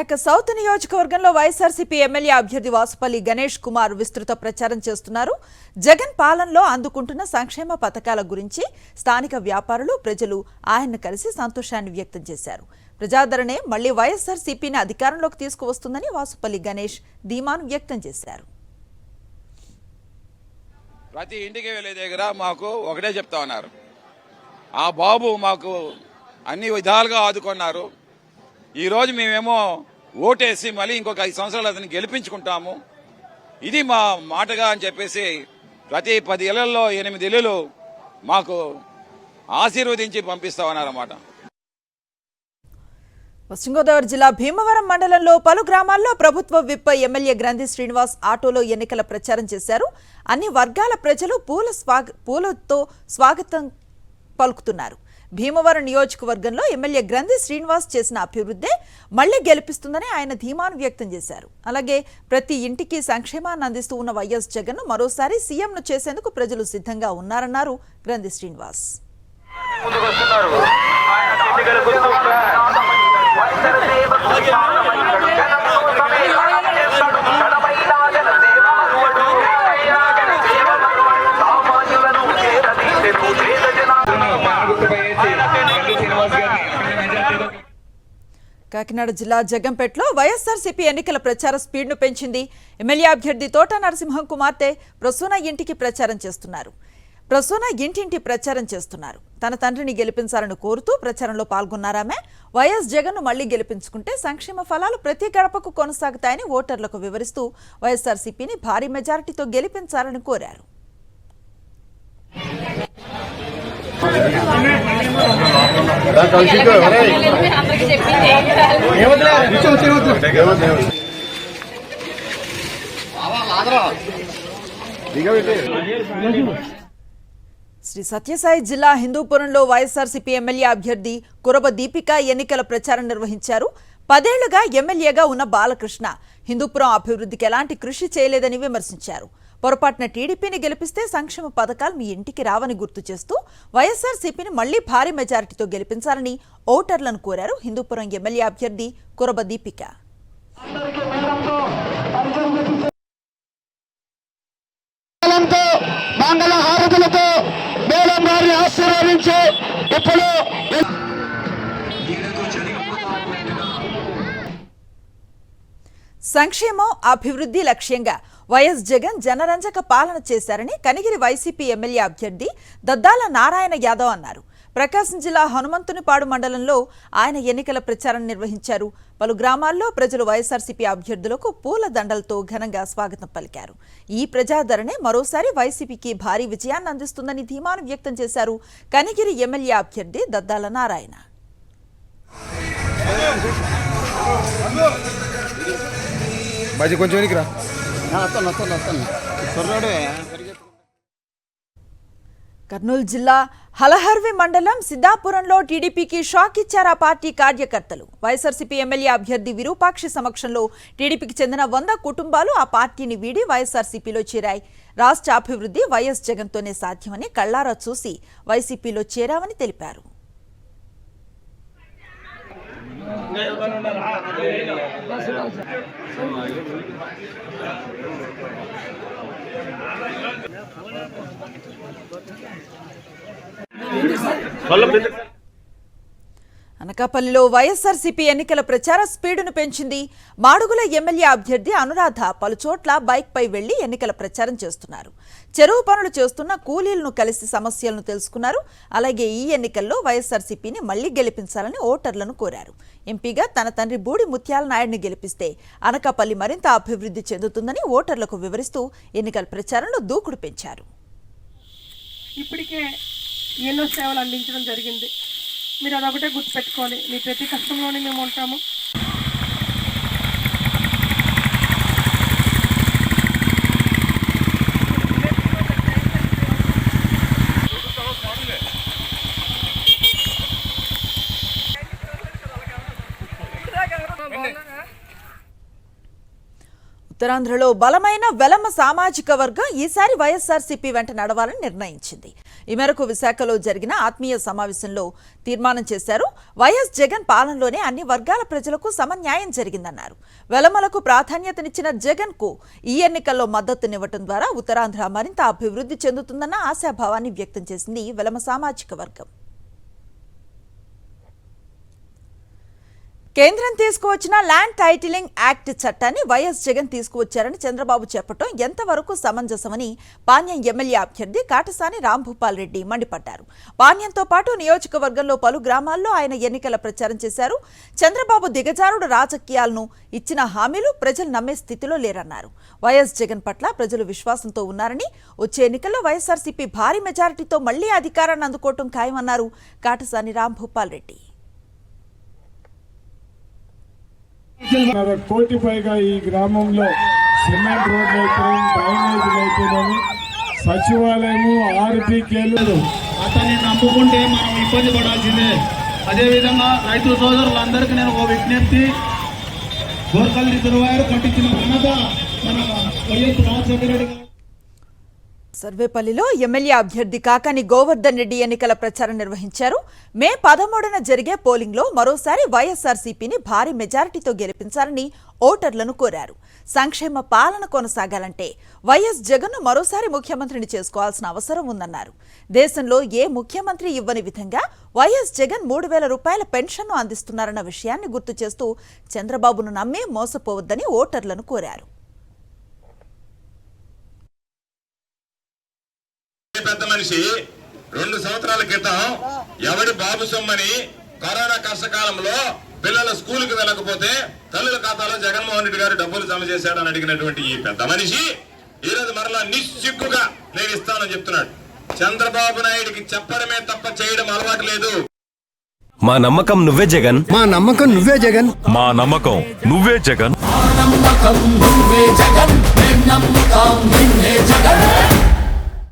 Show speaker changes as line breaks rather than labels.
Visakha south నియోజకవర్గంలో YSRCP MLA అభ్యర్థి వాసుపల్లి గణేష్ కుమార్ విస్తృత ప్రచారం చేస్తున్నారు. జగన్ పాలనలో అందుకుంటున్న సంక్షేమ పథకాల గురించి స్థానిక వ్యాపారులు, ప్రజలు ఆయన్ను కలిసి సంతోషాన్ని వ్యక్తం చేశారు. ప్రజాదరణే మళ్లీ వైఎస్ఆర్సీపీని అధికారంలోకి తీసుకువస్తుందని వాసుపల్లి గణేష్ ధీమాను వ్యక్తం చేశారు.
ప్రతి ఇంటికి వెళ్లే దగ్గర మాకు ఒకటే చెప్తా ఉన్నారు, ఆ బాబు మాకు అన్ని విధాలుగా ఆదుకున్నారు. ఈరోజు మేమేమో ఓటేసి మళ్ళీ ఇంకొక 5 సంవత్సరాలు అతన్ని గెలిపించుకుంటాము, ఇది మా మాటగా అని చెప్పేసి ప్రతి 10 ఇళ్లలో 8 ఇళ్లు మాకు ఆశీర్వదించి పంపిస్తా ఉన్నారన్నమాట.
పశ్చిమ గోదావరి జిల్లా భీమవరం మండలంలో పలు గ్రామాల్లో ప్రభుత్వ విప్ ఎమ్మెల్యే గ్రంథి శ్రీనివాస్ ఆటోలో ఎన్నికల ప్రచారం చేశారు. అన్ని వర్గాల ప్రజలు పూలతో స్వాగతం పలుకుతున్నారు. భీమవరం నియోజకవర్గంలో ఎమ్మెల్యే గ్రంథి శ్రీనివాస్ చేసిన అభివృద్ధి మళ్లీ గెలిపిస్తుందని ఆయన ధీమాను వ్యక్తం చేశారు. అలాగే ప్రతి ఇంటికి సంక్షేమాన్ని అందిస్తూ ఉన్న వైఎస్ జగన్ మరోసారి సీఎంను చేసేందుకు ప్రజలు సిద్ధంగా ఉన్నారన్నారు గ్రంథి శ్రీనివాస్. కాకినాడ జిల్లా జగంపేటలో వైఎస్ఆర్సీపీ ఎన్నికల ప్రచార స్పీడ్ను పెంచింది. ఎమ్మెల్యే అభ్యర్థి తోట నరసింహం కుమార్తె ప్రసూన ఇంటికి ప్రచారం చేస్తున్నారు. తన తండ్రిని గెలిపించాలని కోరుతూ ప్రచారంలో పాల్గొన్నారామె. వైఎస్ జగన్ ను మళ్లీ గెలిపించుకుంటే సంక్షేమ ఫలాలు ప్రతి గడపకు కొనసాగుతాయని ఓటర్లకు వివరిస్తూ వైఎస్ఆర్సీపీని భారీ మెజారిటీతో గెలిపించాలని కోరారు. శ్రీ సత్యసాయి జిల్లా హిందూపురంలో వైఎస్ఆర్సీపీ ఎమ్మెల్యే అభ్యర్థి కురబ దీపిక ఎన్నికల ప్రచారం నిర్వహించారు. 10 ఏళ్లుగా ఎమ్మెల్యేగా ఉన్న బాలకృష్ణ హిందూపురం అభివృద్ధికి ఎలాంటి కృషి చేయలేదని విమర్శించారు. పొరపాటున టీడీపీని గెలిపిస్తే సంక్షేమ పథకాలు మీ ఇంటికి రావని గుర్తు చేస్తూ వైఎస్ఆర్సీపీని మళ్లీ భారీ మెజారిటీతో గెలిపించాలని ఓటర్లను కోరారు హిందూపురం ఎమ్మెల్యే అభ్యర్థి కురబ దీపిక. సంక్షేమం, అభివృద్ధి లక్ష్యంగా వైఎస్ జగన్ జనరంజక పాలన చేశారని కనిగిరి వైసీపీ ఎమ్మెల్యే అభ్యర్థి దద్దాల నారాయణ యాదవ్ అన్నారు. ప్రకాశం జిల్లా హనుమంతునిపాడు మండలంలో ఆయన ఎన్నికల ప్రచారం నిర్వహించారు. పలు గ్రామాల్లో ప్రజలు వైఎస్ఆర్సీపీ అభ్యర్థులకు పూల దండలతో ఘనంగా స్వాగతం పలికారు. ఈ ప్రజాదరణే మరోసారి వైసీపీకి భారీ విజయాన్ని అందిస్తుందని ధీమాను వ్యక్తం చేశారు కనిగిరి ఎమ్మెల్యే అభ్యర్థి దద్దాల నారాయణ. కర్నూలు జిల్లా హలహర్వి మండలం సిద్ధాపురంలో టీడీపీకి షాక్ ఇచ్చారు ఆ పార్టీ కార్యకర్తలు. వైఎస్ఆర్సీపీ ఎమ్మెల్యే అభ్యర్థి విరూపాక్షి సమక్షంలో టీడీపీకి చెందిన 100 కుటుంబాలు ఆ పార్టీని వీడి వైఎస్ఆర్సీపీలో చేరాయి. రాష్ట్ర అభివృద్ధి వైఎస్ జగన్తోనే సాధ్యమని కళ్లారా చూసి వైసీపీలో చేరామని తెలిపారు. అనకాపల్లిలో వైఎస్ఆర్సీపీ ఎన్నికల ప్రచార స్పీడును పెంచింది. మాడుగుల ఎమ్మెల్యే అభ్యర్థి అనురాధ పలుచోట్ల బైక్పై వెళ్లి ఎన్నికల ప్రచారం చేస్తున్నారు. చెరువు పనులు చేస్తున్న కూలీలను కలిసి సమస్యలను తెలుసుకున్నారు. అలాగే ఈ ఎన్నికల్లో వైఎస్ఆర్సీపీని మళ్లీ గెలిపించాలని ఓటర్లను కోరారు. ఎంపీగా తన తండ్రి బూడి ముత్యాల నాయుడిని గెలిపిస్తే అనకాపల్లి మరింత అభివృద్ధి చెందుతుందని ఓటర్లకు వివరిస్తూ ఎన్నికల ప్రచారంలో దూకుడు పెంచారు.
ఇప్పటికే ఎన్నో సేవలు అందించడం జరిగింది. మీరు అదొకటే గుర్తుపెట్టుకోవాలి. మీ ప్రతి కష్టంలోనే మేము ఉంటాము.
ఉత్తరాంధ్రలో బలమైన వెలమ సామాజిక వర్గం ఈసారి వైఎస్ఆర్సీపీ వెంట నడవాలని నిర్ణయించింది. ఈ మేరకు విశాఖలో జరిగిన ఆత్మీయ సమావేశంలో తీర్మానం చేశారు. వైఎస్ జగన్ పాలనలోనే అన్ని వర్గాల ప్రజలకు సమన్యాయం జరిగిందన్నారు. వెలమలకు ప్రాధాన్యతనిచ్చిన జగన్ కు ఈ ఎన్నికల్లో మద్దతునివ్వడం ద్వారా ఉత్తరాంధ్ర మరింత అభివృద్ధి చెందుతుందన్న ఆశాభావాన్ని వ్యక్తం చేసింది వెలమ సామాజిక వర్గం. కేంద్రం తీసుకువచ్చిన ల్యాండ్ టైటిలింగ్ యాక్ట్ చట్టాన్ని వైఎస్ జగన్ తీసుకువచ్చారని చంద్రబాబు చెప్పడం ఎంతవరకు సమంజసమని పాణ్యం ఎమ్మెల్యే అభ్యర్థి కాటసాని రాంభూపాల్ రెడ్డి మండిపడ్డారు. పాణ్యంతో పాటు నియోజకవర్గంలో పలు గ్రామాల్లో ఆయన ఎన్నికల ప్రచారం చేశారు. చంద్రబాబు దిగజారుడు రాజకీయాలను ఇచ్చిన హామీలు ప్రజలు నమ్మే స్థితిలో లేరన్నారు. వైఎస్ జగన్ పట్ల ప్రజలు విశ్వాసంతో ఉన్నారని, వచ్చే ఎన్నికల్లో వైఎస్ఆర్సీపీ భారీ మెజారిటీతో మళ్లీ అధికారాన్ని అందుకోవటం ఖాయమన్నారు కాటసాని రాంభూపాల్ రెడ్డి.
కోటి పైగా ఈ గ్రామంలో సిమెంట్ రోడ్లు అయిపోయి, డ్రైనేజీలు అయిపోయినాయి, సచివాలయము, ఆర్బీకేలు.
అతన్ని నమ్ముకుంటే మనం ఇబ్బంది పడాల్సిందే. అదేవిధంగా రైతు సోదరులందరికీ నేను ఒక విజ్ఞప్తి, గోర్కల్ రిజర్వాయర్ కట్టించిన ఘనత మన వైఎస్ రాజశేఖర రెడ్డి గారు.
సర్వేపల్లిలో ఎమ్మెల్యే అభ్యర్థి కాకాని గోవర్ధన్ రెడ్డి ఎన్నికల ప్రచారం నిర్వహించారు. మే 13న జరిగే పోలింగ్లో మరోసారి వైఎస్ఆర్సీపీని భారీ మెజారిటీతో గెలిపించాలని ఓటర్లను కోరారు. సంక్షేమ పాలన కొనసాగాలంటే వైఎస్ జగన్ను మరోసారి ముఖ్యమంత్రిని చేసుకోవాల్సిన అవసరం ఉందన్నారు. దేశంలో ఏ ముఖ్యమంత్రి ఇవ్వని విధంగా వైఎస్ జగన్ 3,000 రూపాయల పెన్షన్ను అందిస్తున్నారన్న విషయాన్ని గుర్తు చేస్తూ చంద్రబాబును నమ్మి మోసపోవద్దని ఓటర్లను కోరారు.
పెద్ద మనిషి 2 సంవత్సరాల క్రితం ఎవడి బాబు సొమ్మని కరోనా కష్టకాలంలో పిల్లల స్కూల్కి వెళ్ళకపోతే తల్లుల ఖాతాలో జగన్మోహన్ రెడ్డి గారు డబ్బులు జమ చేశాడని అడిగినటువంటి ఈ పెద్ద మనిషి ఈ రోజు మరలా నిస్సిగ్గుగా నేను ఇస్తానని చెప్తున్నాడు. చంద్రబాబు నాయుడికి చెప్పడమే తప్ప చేయడం అలవాటు లేదు.
మా నమ్మకం నువ్వే జగన్,
మా నమ్మకం నువ్వే జగన్,
మా నమ్మకం నువ్వే జగన్.